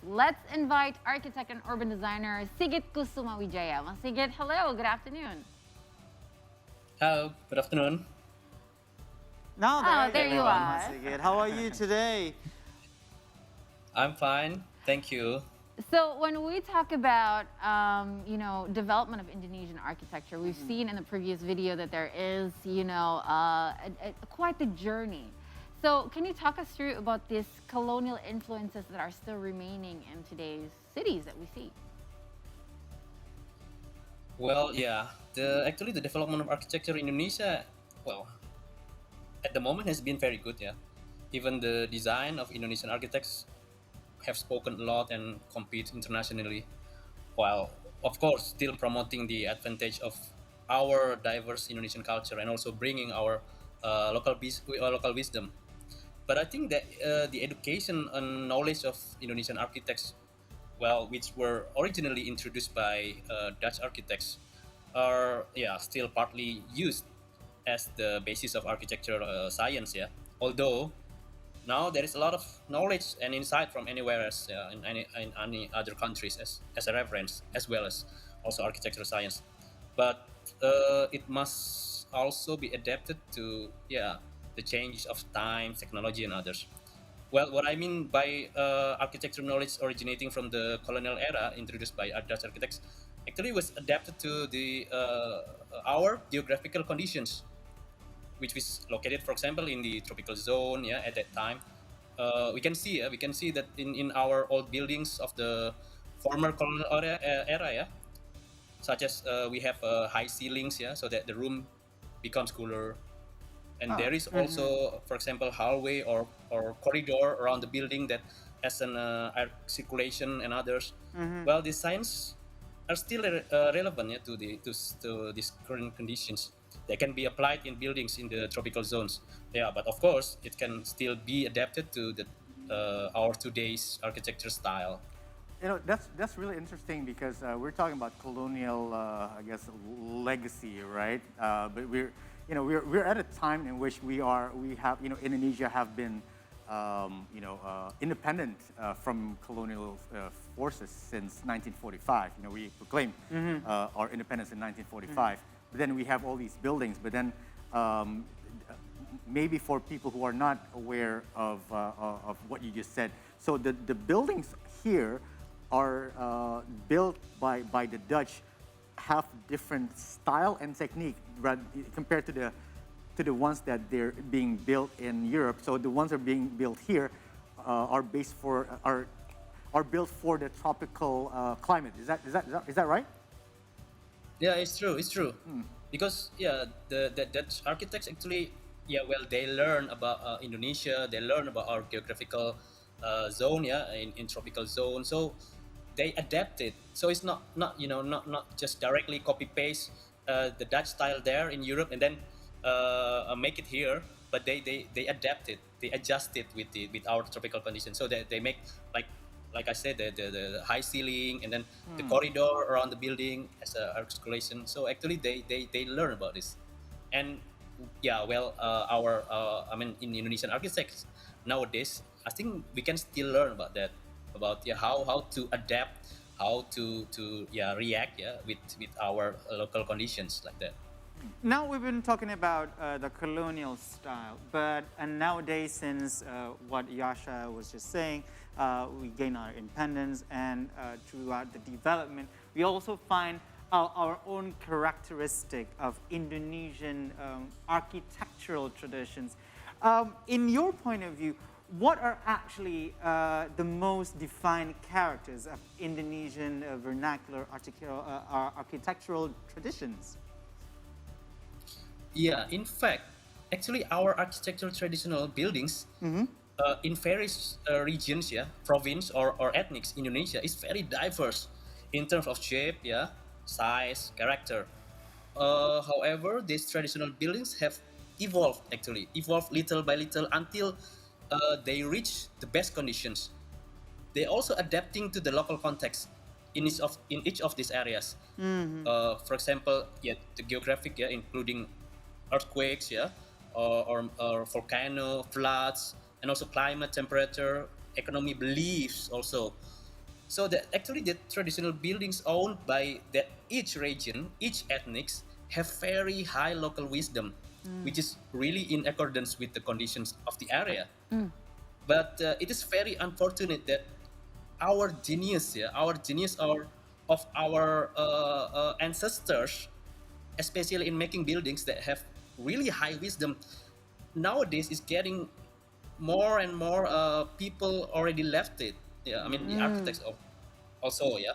Let's invite architect and urban designer Sigit Kusumawijaya. Mas Sigit, hello, good afternoon. Hello, good afternoon. No, Oh, there there you you go, are. Sigit. How are you today? I'm fine, thank you. So when we talk about development of Indonesian architecture, we've seen in the previous video that there is quite the journey. So can you talk us through about these colonial influences that are still remaining in today's cities that we see? Well, yeah, the development of architecture in Indonesia, well, at the moment has been very good. Yeah, even the design of Indonesian architects have spoken a lot and compete internationally, while of course still promoting the advantage of our diverse Indonesian culture and also bringing our local wisdom. But I think that the education and knowledge of Indonesian architects, well, which were originally introduced by Dutch architects, are still partly used as the basis of architectural science. Yeah, although now there is a lot of knowledge and insight from anywhere else in any other countries as a reference, as well as also architectural science. But it must also be adapted to the changes of time, technology, and others. Well, what I mean by architectural knowledge originating from the colonial era, introduced by Dutch architects, actually was adapted to the our geographical conditions, which was located, for example, in the tropical zone. Yeah, at that time, we can see that in our old buildings of the former colonial era, yeah, such as we have high ceilings, yeah, so that the room becomes cooler, and Oh, there is also, for example, hallway or corridor around the building that has an air circulation and others. Well, these science are still relevant, yeah, to these current conditions. They can be applied in buildings in the tropical zones. Yeah, but of course, it can still be adapted to the our today's architecture style. that's really interesting because we're talking about colonial, I guess, legacy, right? But we're at a time in which we have Indonesia have been independent from colonial forces since 1945. We proclaimed our independence in 1945. But then we have all these buildings. But then um, maybe for people who are not aware of what you just said, so the buildings here are built by the Dutch, have different style and technique compared to the ones that they're being built in Europe. So the ones that are being built here are based for are built for the tropical climate. Is that right? Yeah, it's true. It's true. Because the Dutch architects actually, well, they learn about Indonesia. They learn about our geographical zone, yeah, in tropical zone. So they adapt it. So it's not just directly copy paste the Dutch style there in Europe and then make it here, but they adapt it. They adjust it with our tropical conditions. So they make like I said, the high ceiling and then the corridor around the building as a articulation. So actually, they learn about this, and well, our I mean, in Indonesian architects nowadays, I think we can still learn about that, about how to adapt, how to react with our local conditions like that. Now we've been talking about the colonial style, but and nowadays, since what Yasha was just saying, we gain our independence, and throughout the development, we also find our own characteristic of Indonesian architectural traditions. In your point of view, what are actually the most defined characters of Indonesian vernacular architectural traditions? Yeah, in fact, actually, our architectural traditional buildings in various regions, yeah, province or ethnics, Indonesia is very diverse in terms of shape, yeah, size, character. However, these traditional buildings have evolved little by little until they reach the best conditions. They also adapting to the local context in each of these areas. For example, the geographic, including earthquakes, or volcano, floods, and also climate, temperature, economy, beliefs also. So that actually the traditional buildings owned by that each region, each ethnics have very high local wisdom, which is really in accordance with the conditions of the area. But it is very unfortunate that our genius, yeah, our genius of our ancestors, especially in making buildings that have really high wisdom, nowadays is getting more and more people already left it. Yeah, I mean the architects also, yeah,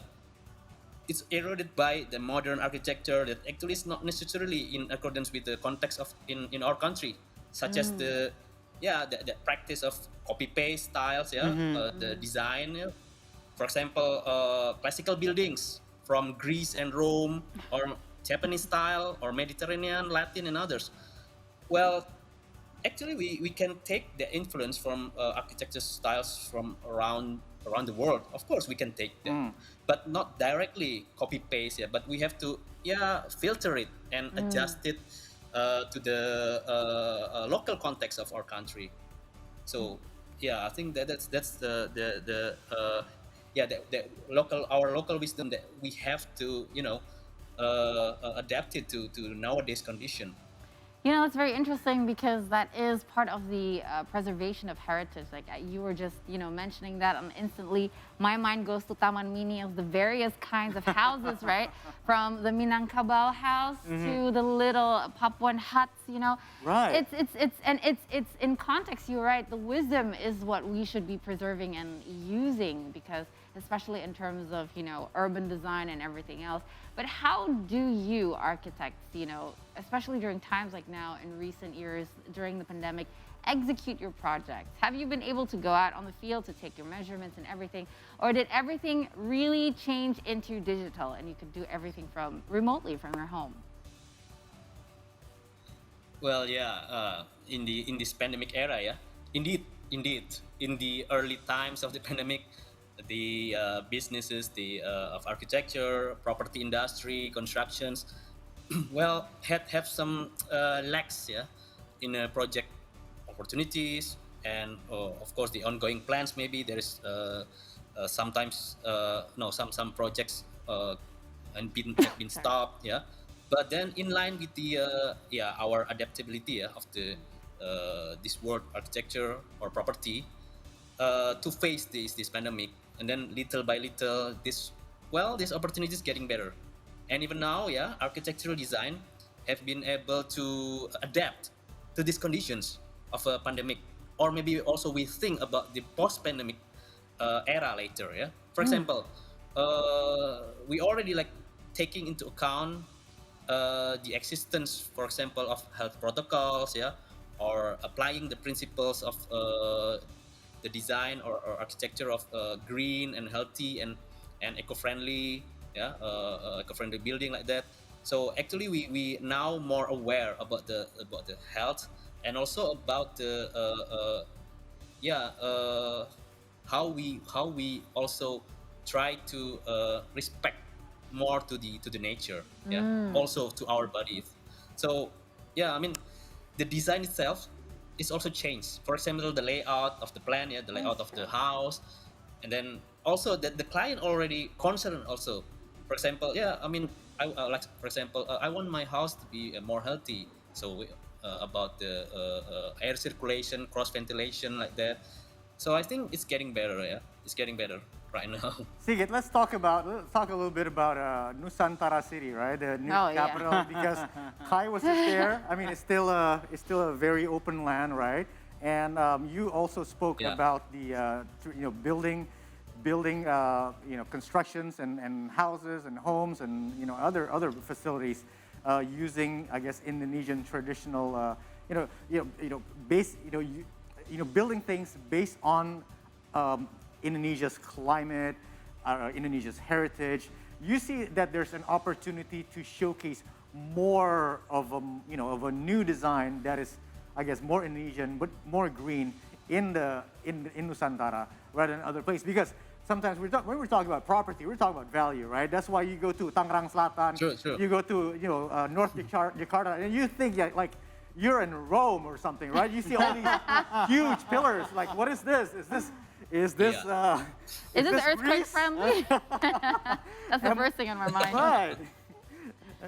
it's eroded by the modern architecture that actually is not necessarily in accordance with the context of in our country, such as the yeah the practice of copy paste styles, yeah, the design, yeah. For example, classical buildings from Greece and Rome, or Japanese style, or Mediterranean, Latin, and others. Well, actually, we can take the influence from architecture styles from around the world. Of course, we can take them, but not directly copy paste. Yeah, but we have to filter it and adjust it to the local context of our country. So yeah, I think that's the local our local wisdom that we have to adapt it to nowadays condition. You know, it's very interesting because that is part of the preservation of heritage. Like you were just, mentioning that, and instantly my mind goes to Taman Mini of the various kinds of houses, right? From the Minangkabau house to the little Papuan huts. Right. It's in context. You're right. The wisdom is what we should be preserving and using, because especially in terms of urban design and everything else. But how do you architects, especially during times like now in recent years during the pandemic, execute your projects? Have you been able to go out on the field to take your measurements and everything, or did everything really change into digital and you could do everything from remotely from your home? Well, yeah, in this pandemic era, yeah, indeed, in the early times of the pandemic, the businesses, the of architecture, property industry, constructions, well, have some lacks, yeah, in project opportunities, and of course the ongoing plans. Maybe there is sometimes no some projects and have been stopped, yeah. But then in line with the our adaptability, yeah, of the this world architecture or property to face this pandemic, and then little by little this opportunity is getting better, and even now, yeah, architectural design have been able to adapt to these conditions of a pandemic, or maybe also we think about the post-pandemic era later, yeah. For example, we already like taking into account the existence, for example, of health protocols, yeah, or applying the principles of the design or architecture of green and healthy and eco-friendly, yeah, eco-friendly building like that. So actually, we now more aware about the health, and also about the how we also try to respect more to the nature, yeah, also to our bodies. So yeah, I mean, the design itself is also changed. For example, the layout of the plan, yeah, the layout of the house, and then also that the client already concerned also. For example, yeah, I mean, like for example, I want my house to be more healthy. So about the air circulation, cross ventilation, like that. So I think it's getting better. Yeah, it's getting better right now. Sigit, let's talk a little bit about Nusantara City, right? The new Oh, yeah. capital, because Kai was just there. I mean, it's still a very open land, right? And you also spoke Yeah. about the building constructions and houses and homes and other facilities using, I guess, Indonesian traditional building things based on Indonesia's climate, Indonesia's heritage. You see that there's an opportunity to showcase more of a new design that is, I guess, more Indonesian but more green in Nusantara rather than other places. Because sometimes when we're talking about property, we're talking about value, right? That's why you go to Tangerang Selatan, True. you go to North Jakarta, and you think like you're in Rome or something, right? You see all these huge pillars. Like, what is this? Is this Yeah. Is this earthquake Greece? friendly? That's the first thing on my mind. Right.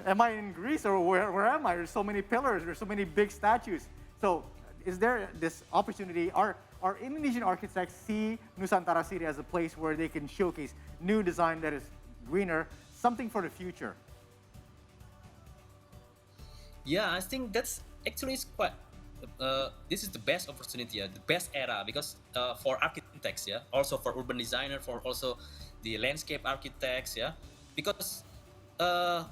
Am I in Greece or where am I? There's so many pillars, there's so many big statues. So is there this opportunity? Are Indonesian architects see Nusantara City as a place where they can showcase new design that is greener, something for the future? Yeah, I think that's actually is quite. This is the best opportunity, the best era, because for architects, yeah, also for urban designer, for also the landscape architects, yeah, because uh,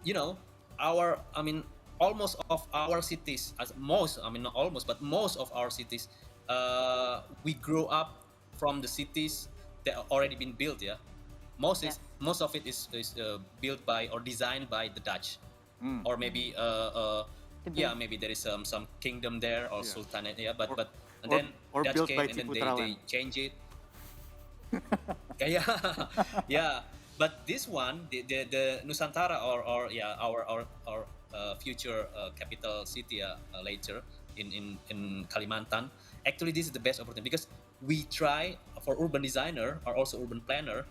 you know, I mean, almost of our cities, as most, I mean, not almost, but most of our cities, we grow up from the cities that are already been built, yeah. Yes. Most of it is built by or designed by the Dutch, or maybe The yeah, base. maybe there is some kingdom there or Yeah. sultanate, yeah, but Or- but and or- then or Dutch built came by and then Tipu they Terawan. change it. Yeah, yeah, yeah. But this one, the Nusantara or yeah, our future capital city later in Kalimantan. Actually, this is the best opportunity because we try for urban designer or also urban planner.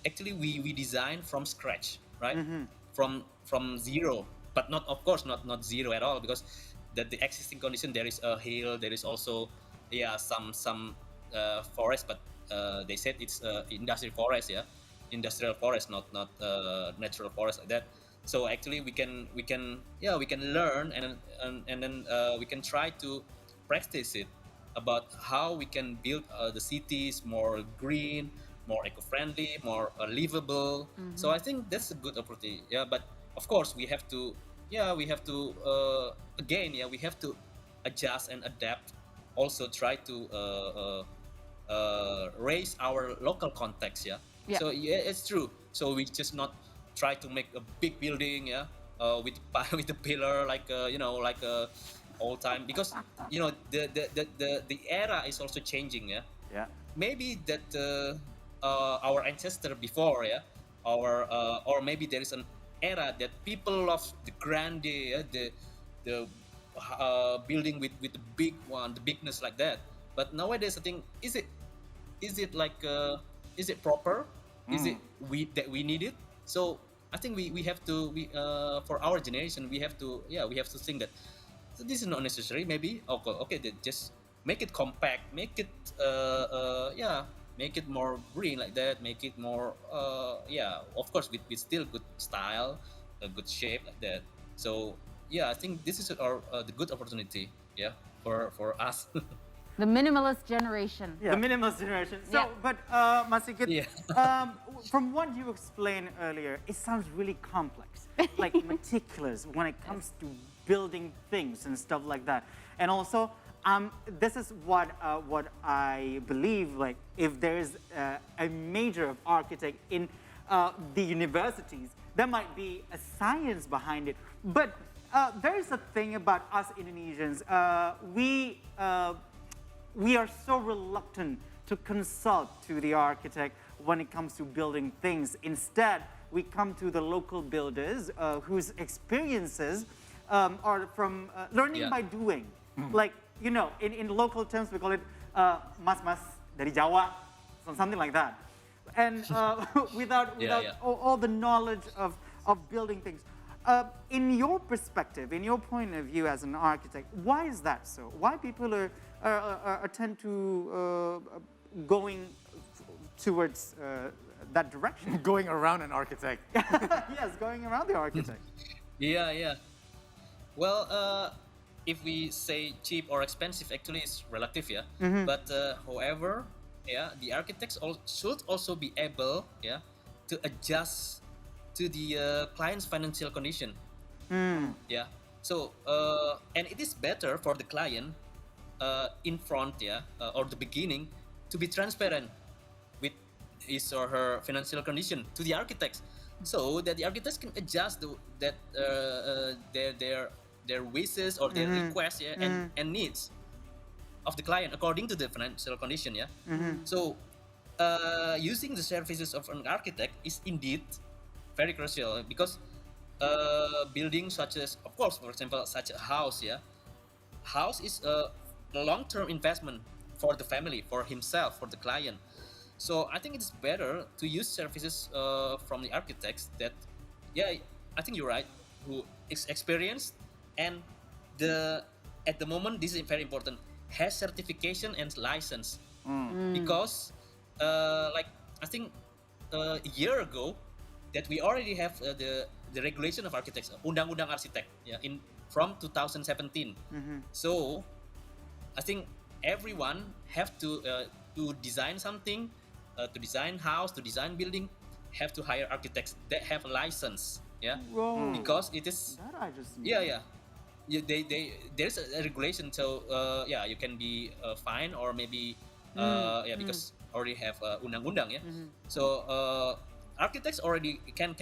Actually, we design from scratch, right? From zero, but not, of course, not zero at all, because the existing condition, there is a hill, there is also, yeah, some forest, but they said it's industrial forest, yeah, industrial forest, not natural forest like that. So actually we can yeah, we can learn, and then we can try to practice it about how we can build the cities more green, more eco-friendly, more livable. So I think that's a good opportunity. Yeah, but of course we have to, yeah, we have to again, yeah, we have to adjust and adapt. Also try to raise our local context. Yeah. Yeah. So yeah, it's true. So we just not try to make a big building. Yeah. With with the pillar, like like old time, because the era is also changing. Yeah. Yeah. Maybe that our ancestor before, yeah, or maybe there is an era that people love the grande, yeah, the building with the big one, the bigness like that. But nowadays I think, is it like is it proper, is it we need it? So I think we have to, for our generation, we have to, yeah, we have to think that, so this is not necessary. Maybe okay, just make it compact, make it yeah, make it more green like that, make it more yeah, of course with still good style, a good shape like that. So yeah, I think this is our the good opportunity, yeah, for us. The minimalist generation. The minimalist generation. So, Yeah. but Mas Sigit, Yeah. from what you explained earlier, it sounds really complex, like meticulous when it comes to building things and stuff like that. And also, this is what I believe. Like, if there is a major of architect in the universities, there might be a science behind it. But there is a thing about us Indonesians. We are so reluctant to consult to the architect when it comes to building things. Instead, we come to the local builders whose experiences are from learning Yeah. by doing. Like, in local terms, we call it mas-mas dari Jawa, something like that. And without Yeah. all the knowledge of building things. In your perspective, in your point of view as an architect, why is that so? Why people are tend to going towards that direction? Going around an architect. Yes, going around the architect. Yeah. Well, if we say cheap or expensive, actually it's relative, yeah. But however, yeah, the architects should also be able, yeah, to adjust to the client's financial condition. Yeah. So and it is better for the client in front, yeah, or the beginning, to be transparent with his or her financial condition to the architects, so that the architects can adjust their wishes or their requests, yeah, and needs of the client according to the financial condition, yeah. So using the services of an architect is indeed very crucial, because buildings such as, of course, for example, such a house, yeah, house is a long-term investment for the family, for himself, for the client. So I think it's better to use services from the architects that, yeah, I think you're right, who is experienced and the at the moment this is very important, has certification and license. Because like I think a year ago that we already have the regulation of architects, Undang-Undang Arsitek, yeah, in from 2017. So I think everyone have to design something, to design house, to design building, have to hire architects that have a license, yeah, Whoa. because it is, That I just knew. yeah, yeah. There's a regulation, so yeah, you can be fined or maybe yeah, because already have undang-undang, yeah. So architects already can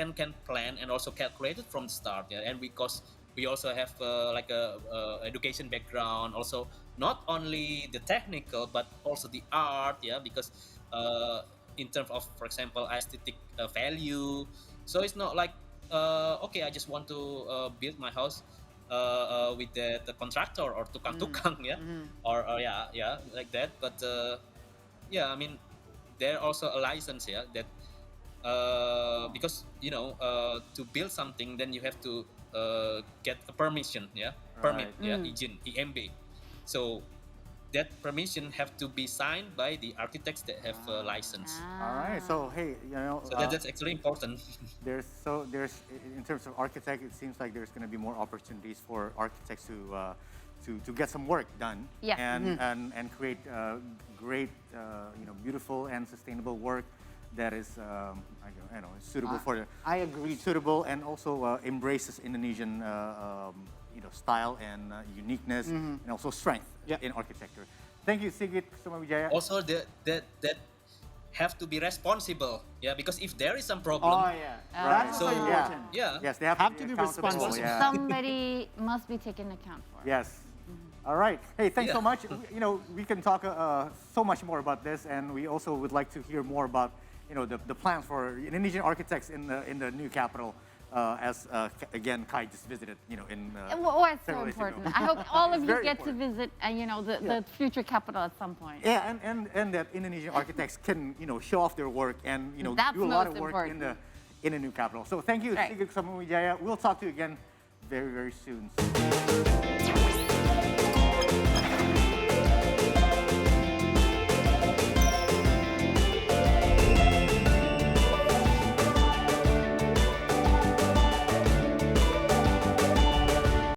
plan and also calculate it from the start, yeah, and because we also have like a education background, also not only the technical but also the art, yeah, because in terms of, for example, aesthetic value. So it's not like okay, I just want to build my house with the contractor or tukang-tukang, yeah, or yeah, like that. But yeah, I mean, there also a license, yeah, that because you know to build something, then you have to get a permission, yeah, permit, yeah, izin, IMB. So that permission have to be signed by the architects that have a license. All right. So hey, you know, So that's actually important. there's in terms of architect, it seems like there's going to be more opportunities for architects to get some work done. Yeah. And create great, you know, beautiful and sustainable work that is, I know, suitable for the. I agree. Suitable and also embraces Indonesian, you know, style and uniqueness and also strength in architecture. Thank you, Sigit Kusumawijaya. Also that have to be responsible, yeah, because if there is some problem, Oh yeah. Right. That's So, also important. yeah, Yes, they Have have to be accountable, responsible. Yeah. Somebody must be taken account for. Yes. All right. Hey, thanks so Yeah. much. You know, we can talk so much more about this, and we also would like to hear more about, you know, the plans for Indonesian architects in the new capital. As again, Kai just visited, you know, in. Oh, it's so several days ago. important. I hope all of It's you very get to important. visit, you know, the future capital at some point. Yeah, and that Indonesian architects can, you know, show off their work and, you know, That's do a lot of most work important. in the new capital. So thank you, Right. Sigit Kusumawijaya. We'll talk to you again very, very soon.